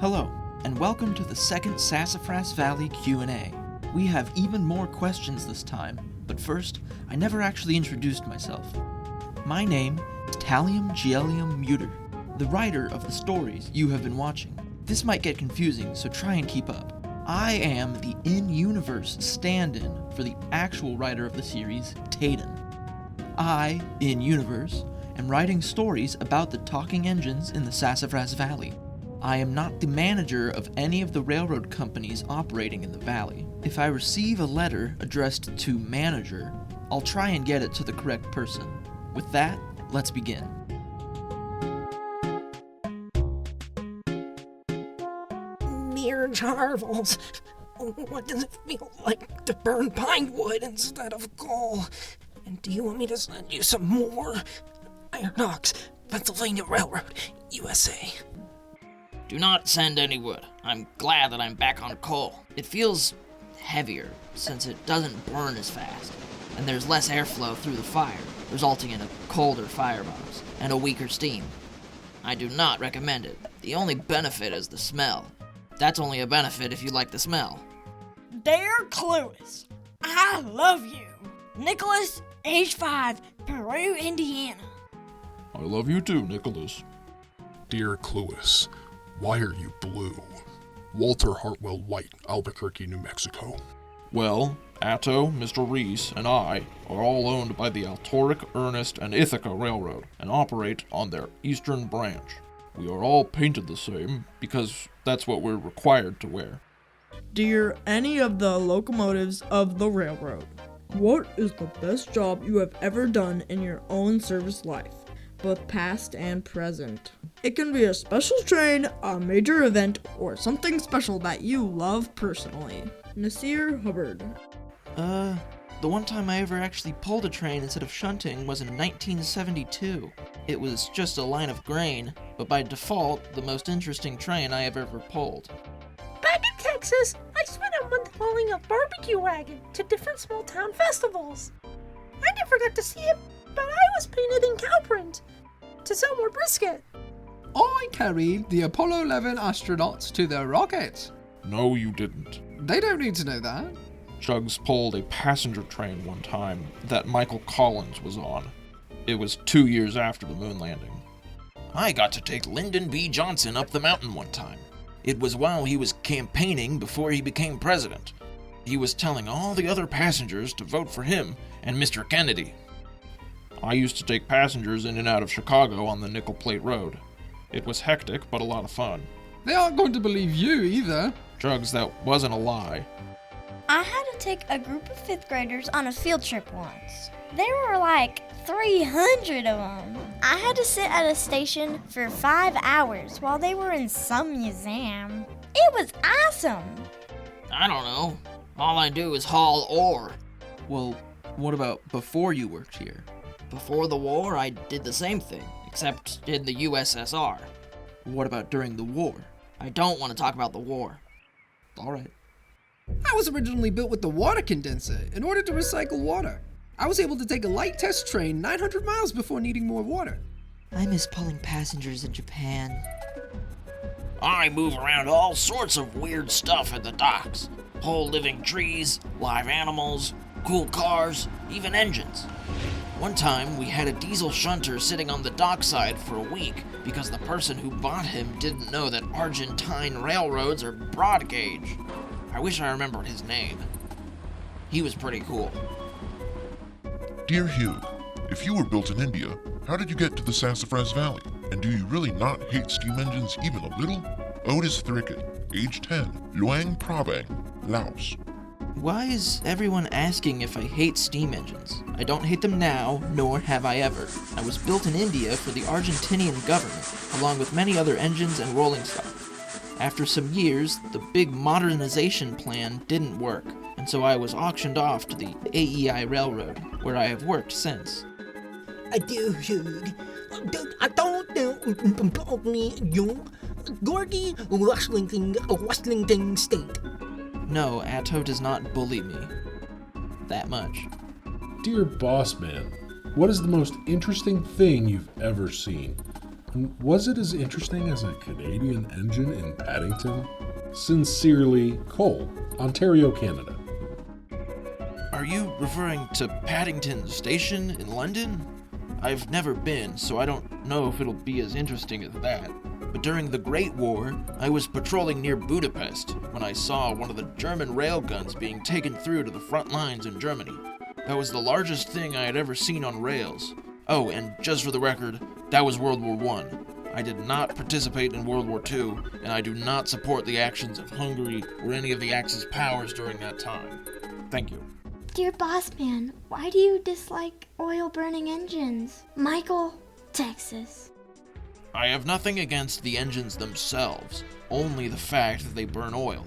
Hello, and welcome to the second Sassafras Valley Q&A. We have even more questions this time, but first, I never actually introduced myself. My name is Thallium Giellium Muter, the writer of the stories you have been watching. This might get confusing, so try and keep up. I am the in-universe stand-in for the actual writer of the series, Tayden. I, in-universe, am writing stories about the talking engines in the Sassafras Valley. I am not the manager of any of the railroad companies operating in the valley. If I receive a letter addressed to manager, I'll try and get it to the correct person. With that, let's begin. Dear Jarvels, what does it feel like to burn pine wood instead of coal? And do you want me to send you some more? Iron Ox, Pennsylvania Railroad, USA. Do not send any wood. I'm glad that I'm back on coal. It feels heavier, since it doesn't burn as fast, and there's less airflow through the fire, resulting in a colder firebox and a weaker steam. I do not recommend it. The only benefit is the smell. That's only a benefit if you like the smell. Dear Clueless, I love you. Nicholas, age 5, Peru, Indiana. I love you too, Nicholas. Dear Clueless, why are you blue? Walter Hartwell White, Albuquerque, New Mexico. Well, Atto, Mr. Reese, and I are all owned by the Altoric, Ernest, and Ithaca Railroad and operate on their eastern branch. We are all painted the same because that's what we're required to wear. Dear any of the locomotives of the railroad, what is the best job you have ever done in your own service life, both past and present? It can be a special train, a major event, or something special that you love personally. Nasir Hubbard. The one time I ever actually pulled a train instead of shunting was in 1972. It was just a line of grain, but by default, the most interesting train I have ever pulled. Back in Texas, I spent a month hauling a barbecue wagon to different small town festivals. I never got to see it, but I was painted in cow print to sell more brisket. I carried the Apollo 11 astronauts to their rockets. No, you didn't. They don't need to know that. Chugs pulled a passenger train one time that Michael Collins was on. It was 2 years after the moon landing. I got to take Lyndon B. Johnson up the mountain one time. It was while he was campaigning before he became president. He was telling all the other passengers to vote for him and Mr. Kennedy. I used to take passengers in and out of Chicago on the Nickel Plate Road. It was hectic, but a lot of fun. They aren't going to believe you either. Chugs, that wasn't a lie. I had to take a group of 5th graders on a field trip once. There were like 300 of them. I had to sit at a station for 5 hours while they were in some museum. It was awesome. I don't know. All I do is haul ore. Well, what about before you worked here? Before the war, I did the same thing, except in the USSR. What about during the war? I don't want to talk about the war. All right. I was originally built with the water condenser in order to recycle water. I was able to take a light test train 900 miles before needing more water. I miss pulling passengers in Japan. I move around all sorts of weird stuff at the docks. Whole living trees, live animals, cool cars, even engines. One time, we had a diesel shunter sitting on the dockside for a week because the person who bought him didn't know that Argentine railroads are broad gauge. I wish I remembered his name. He was pretty cool. Dear Hugh, if you were built in India, how did you get to the Sassafras Valley? And do you really not hate steam engines even a little? Otis Thricket, age 10, Luang Prabang, Laos. Why is everyone asking if I hate steam engines? I don't hate them now, nor have I ever. I was built in India for the Argentinian government, along with many other engines and rolling stock. After some years, the big modernization plan didn't work, and so I was auctioned off to the AEI Railroad, where I have worked since. I don't know you, Gordy, Washington State. No, Atto does not bully me. That much. Dear boss man, what is the most interesting thing you've ever seen? Was it as interesting as a Canadian engine in Paddington? Sincerely, Cole, Ontario, Canada. Are you referring to Paddington Station in London? I've never been, so I don't know if it'll be as interesting as that. But during the Great War, I was patrolling near Budapest when I saw one of the German railguns being taken through to the front lines in Germany. That was the largest thing I had ever seen on rails. Oh, and just for the record, that was World War I. I did not participate in World War II, and I do not support the actions of Hungary or any of the Axis powers during that time. Thank you. Dear boss man, why do you dislike oil-burning engines? Michael, Texas. I have nothing against the engines themselves, only the fact that they burn oil.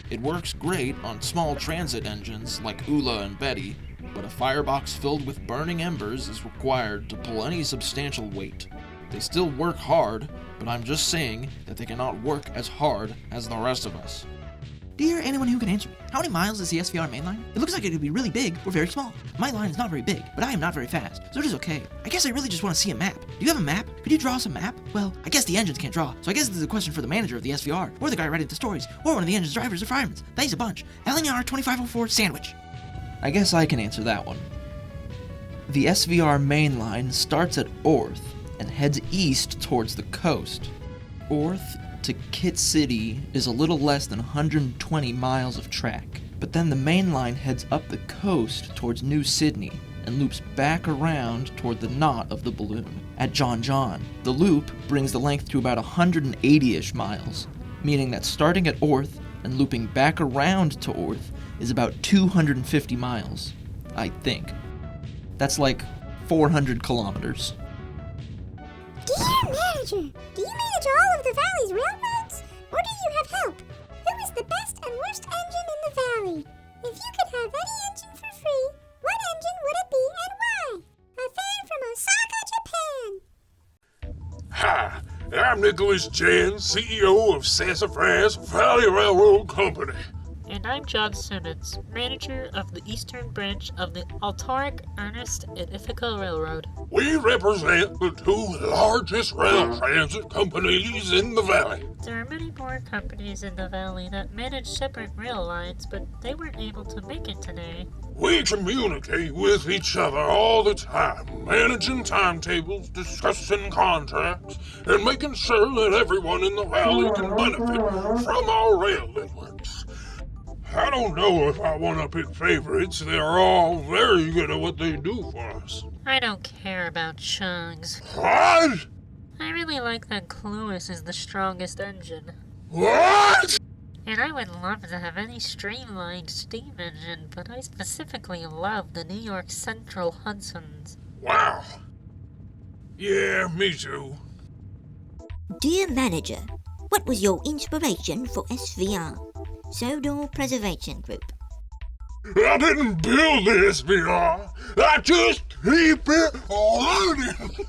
It works great on small transit engines like Ula and Betty, but a firebox filled with burning embers is required to pull any substantial weight. They still work hard, but I'm just saying that they cannot work as hard as the rest of us. Dear anyone who can answer me, how many miles is the SVR main line? It looks like it could be really big or very small. My line is not very big, but I am not very fast, so it is okay. I guess I really just want to see a map. Do you have a map? Could you draw us a map? Well, I guess the engines can't draw, so I guess this is a question for the manager of the SVR, or the guy writing the stories, or one of the engine's drivers or firemen. Thanks a bunch. LNR 2504 sandwich. I guess I can answer that one. The SVR main line starts at Orth and heads east towards the coast. Orth to Kit City is a little less than 120 miles of track, but then the main line heads up the coast towards New Sydney and loops back around toward the knot of the balloon at John John. The loop brings the length to about 180-ish miles, meaning that starting at Orth and looping back around to Orth is about 250 miles, I think. That's like 400 kilometers. Dear manager, do you manage all of the valley's railroads? Or do you have help? Who is the best and worst engine in the valley? If you could have any engine for free, what engine would it be and why? A fan from Osaka, Japan. Hi, I'm Nicholas Jan, CEO of Sassafras Valley Railroad Company. And I'm John Simmons, manager of the eastern branch of the Altoric, Ernest, and Ithaca Railroad. We represent the two largest rail transit companies in the valley. There are many more companies in the valley that manage separate rail lines, but they weren't able to make it today. We communicate with each other all the time, managing timetables, discussing contracts, and making sure that everyone in the valley can benefit from our rail networks. I don't know if I want to pick favorites. They're all very good at what they do for us. I don't care about chugs. What? I really like that Cluis is the strongest engine. What? And I would love to have any streamlined steam engine, but I specifically love the New York Central Hudsons. Wow. Yeah, me too. Dear manager, what was your inspiration for SVR? Sodor Preservation Group. I didn't build the SVR. I just keep it running.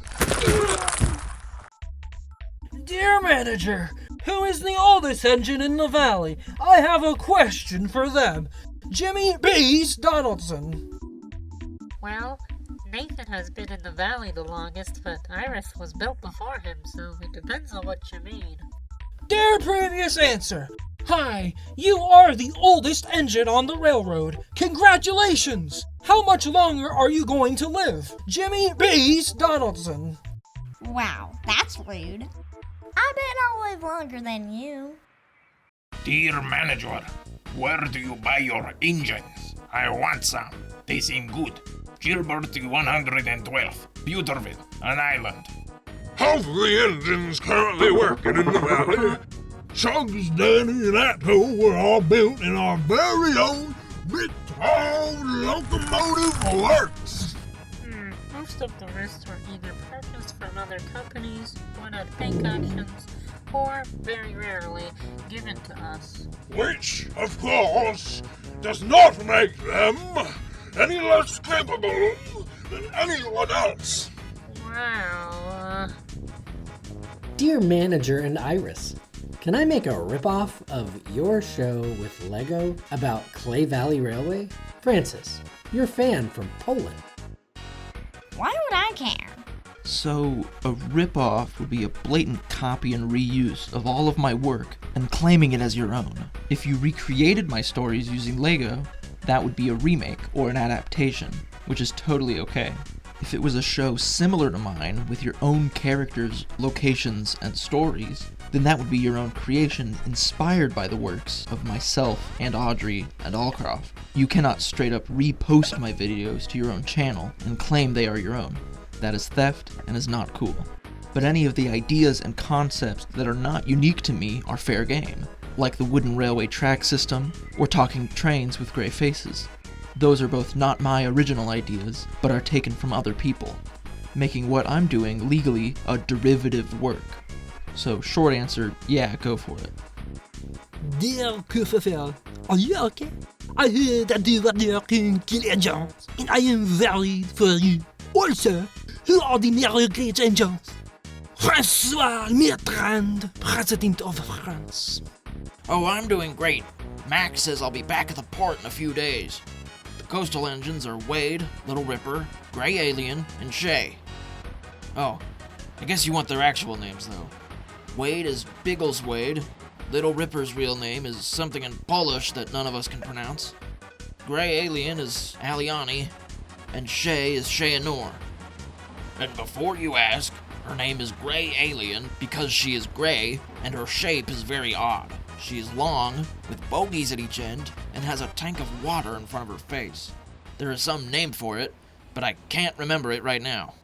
Dear manager, who is the oldest engine in the valley? I have a question for them. Jimmy B's Donaldson. Well, Nathan has been in the valley the longest, but Iris was built before him, so it depends on what you mean. Dear previous answer. Hi, you are the oldest engine on the railroad. Congratulations! How much longer are you going to live? Jimmy B's Donaldson. Wow, that's rude. I bet I'll live longer than you. Dear manager, where do you buy your engines? I want some. They seem good. Gilbert 112, Pewterville, an island. Half the engines currently working in the valley. Chugs, Danny, and Atto were all built in our very own big tall locomotive works. Most of the rest were either purchased from other companies, won at bank auctions, or, very rarely, given to us. Which, of course, does not make them any less capable than anyone else. Wow. Dear Manager and Iris, can I make a ripoff of your show with Lego about Clay Valley Railway? Francis, your fan from Poland. Why would I care? So, a ripoff would be a blatant copy and reuse of all of my work and claiming it as your own. If you recreated my stories using Lego, that would be a remake or an adaptation, which is totally okay. If it was a show similar to mine with your own characters, locations, and stories, then that would be your own creation inspired by the works of myself and Audrey and Allcroft. You cannot straight up repost my videos to your own channel and claim they are your own. That is theft and is not cool. But any of the ideas and concepts that are not unique to me are fair game, like the wooden railway track system or talking trains with gray faces. Those are both not my original ideas, but are taken from other people, making what I'm doing legally a derivative work. So short answer, yeah, go for it. Dear Sassafras, are you okay? I heard that you were working kill agents, and I am worried for you. Also, who are the American agents? François Mitterrand, President of France. Oh, I'm doing great. Max says I'll be back at the port in a few days. The coastal engines are Wade, Little Ripper, Gray Alien, and Shay. Oh, I guess you want their actual names, though. Wade is Biggleswade. Little Ripper's real name is something in Polish that none of us can pronounce. Gray Alien is Aliani, and Shay is Shayanor. And before you ask, her name is Gray Alien because she is gray, and her shape is very odd. She is long, with bogies at each end, and has a tank of water in front of her face. There is some name for it, but I can't remember it right now.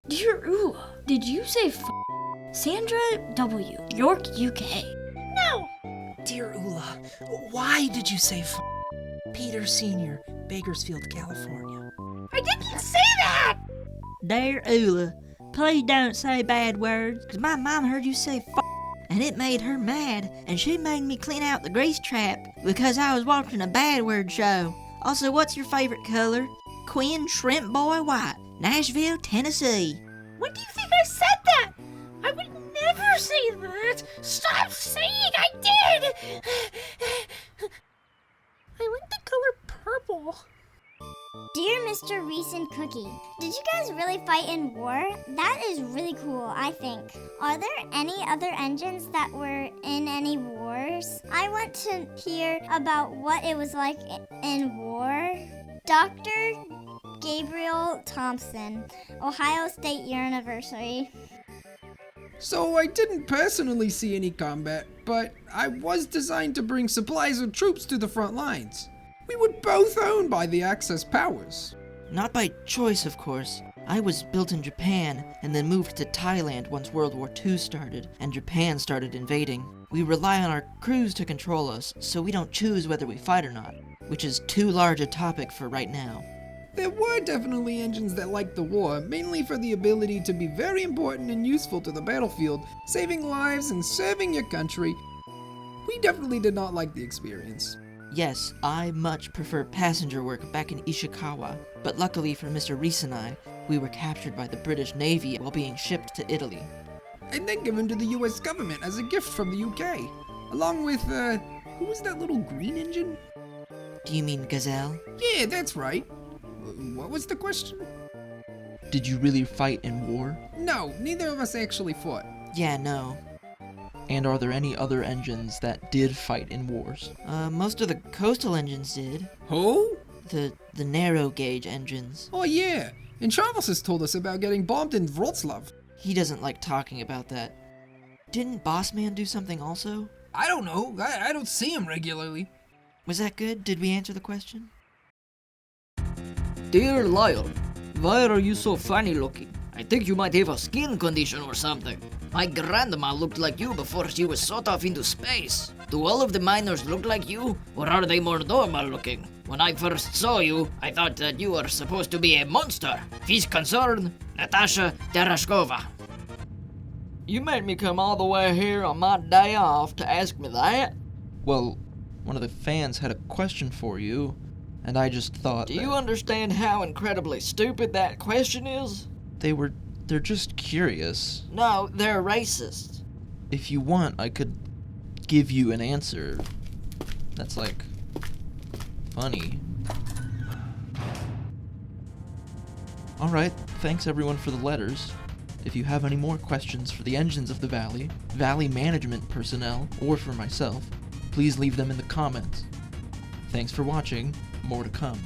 Dear Ula, did you say Sandra W., York, UK? No! Dear Ula, why did you say Peter Sr., Bakersfield, California? I didn't say that! Dear Ula, please don't say bad words, because my mom heard you say and it made her mad, and she made me clean out the grease trap because I was watching a bad word show. Also, what's your favorite color? Quinn Shrimp Boy White, Nashville, Tennessee. When do you think I said that? I would never say that! Stop saying I did! I like the color purple. Dear Mr. Reese and Cookie, did you guys really fight in war? That is really cool, I think. Are there any other engines that were in any wars? I want to hear about what it was like in war. Dr. Gabriel Thompson, Ohio State University. So I didn't personally see any combat, but I was designed to bring supplies or troops to the front lines. We were both owned by the Axis powers. Not by choice, of course. I was built in Japan and then moved to Thailand once World War II started and Japan started invading. We rely on our crews to control us, so we don't choose whether we fight or not, which is too large a topic for right now. There were definitely engines that liked the war, mainly for the ability to be very important and useful to the battlefield, saving lives and serving your country. We definitely did not like the experience. Yes, I much prefer passenger work back in Ishikawa, but luckily for Mr. Reese and I, we were captured by the British Navy while being shipped to Italy. And then given to the US government as a gift from the UK, along with, who was that little green engine? Do you mean Gazelle? Yeah, that's right. What was the question? Did you really fight in war? No, neither of us actually fought. Yeah, no. And are there any other engines that did fight in wars? Most of the coastal engines did. Who? The narrow gauge engines. Oh yeah, and Travis has told us about getting bombed in Wroclaw. He doesn't like talking about that. Didn't Bossman do something also? I don't know, I don't see him regularly. Was that good? Did we answer the question? Dear Lion, why are you so funny looking? I think you might have a skin condition or something. My grandma looked like you before she was shot off into space. Do all of the miners look like you, or are they more normal looking? When I first saw you, I thought that you were supposed to be a monster. Fish concerned, Natasha Tereshkova. You made me come all the way here on my day off to ask me that? Well, one of the fans had a question for you, and I just thought Do you understand how incredibly stupid that question is? They're just curious. No, they're racist. If you want, I could give you an answer that's like funny. Alright, thanks everyone for the letters. If you have any more questions for the engines of the Valley, Valley management personnel, or for myself, please leave them in the comments. Thanks for watching. More to come.